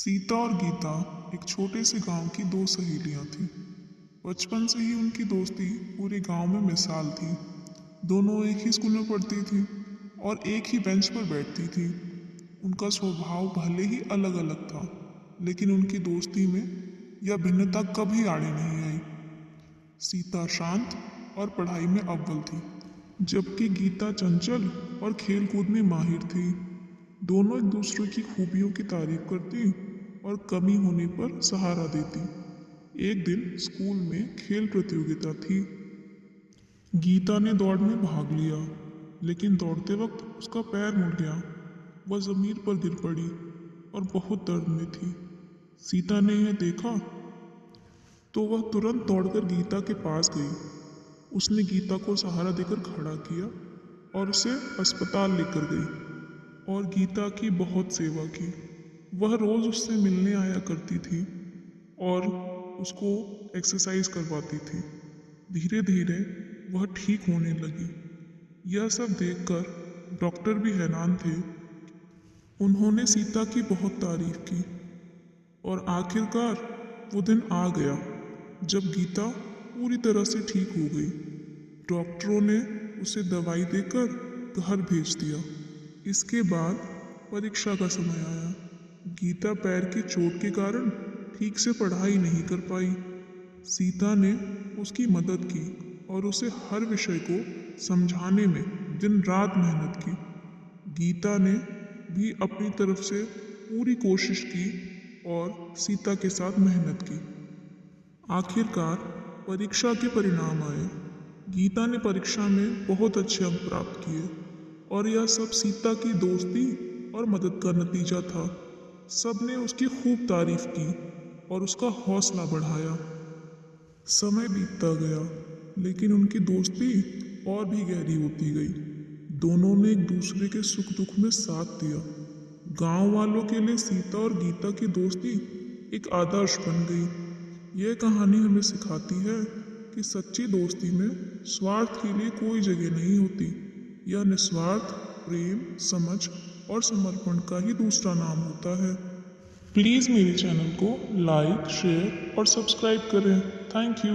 सीता और गीता एक छोटे से गांव की दो सहेलियां थीं। बचपन से ही उनकी दोस्ती पूरे गांव में मिसाल थी। दोनों एक ही स्कूल में पढ़ती थीं और एक ही बेंच पर बैठती थीं। उनका स्वभाव भले ही अलग अलग था, लेकिन उनकी दोस्ती में यह भिन्नता कभी आड़े नहीं आई। सीता शांत और पढ़ाई में अव्वल थी, जबकि गीता चंचल और खेल कूद में माहिर थी। दोनों एक दूसरे की खूबियों की तारीफ करती और कमी होने पर सहारा देती। एक दिन स्कूल में खेल प्रतियोगिता थी। गीता ने दौड़ में भाग लिया, लेकिन दौड़ते वक्त उसका पैर मुड़ गया। वह जमीन पर गिर पड़ी और बहुत दर्द में थी। सीता ने यह देखा तो वह तुरंत दौड़कर गीता के पास गई। उसने गीता को सहारा देकर खड़ा किया और उसे अस्पताल लेकर गई और गीता की बहुत सेवा की। वह रोज उससे मिलने आया करती थी और उसको एक्सरसाइज करवाती थी। धीरे धीरे वह ठीक होने लगी। यह सब देखकर डॉक्टर भी हैरान थे। उन्होंने सीता की बहुत तारीफ की और आखिरकार वो दिन आ गया जब गीता पूरी तरह से ठीक हो गई। डॉक्टरों ने उसे दवाई देकर घर भेज दिया। इसके बाद परीक्षा का समय आया। गीता पैर की चोट के कारण ठीक से पढ़ाई नहीं कर पाई। सीता ने उसकी मदद की और उसे हर विषय को समझाने में दिन रात मेहनत की। गीता ने भी अपनी तरफ से पूरी कोशिश की और सीता के साथ मेहनत की। आखिरकार परीक्षा के परिणाम आए। गीता ने परीक्षा में बहुत अच्छे अंक प्राप्त किए और यह सब सीता की दोस्ती और मदद का नतीजा था। सबने उसकी खूब तारीफ की और उसका हौसला बढ़ाया। समय बीतता गया, लेकिन उनकी दोस्ती और भी गहरी होती गई। दोनों ने एक दूसरे के सुख दुख में साथ दिया। गांव वालों के लिए सीता और गीता की दोस्ती एक आदर्श बन गई। यह कहानी हमें सिखाती है कि सच्ची दोस्ती में स्वार्थ के लिए कोई जगह नहीं होती। यह निस्वार्थ प्रेम, समझ और समर्पण का ही दूसरा नाम होता है। प्लीज़ मेरे चैनल को लाइक, शेयर और सब्सक्राइब करें। Thank you.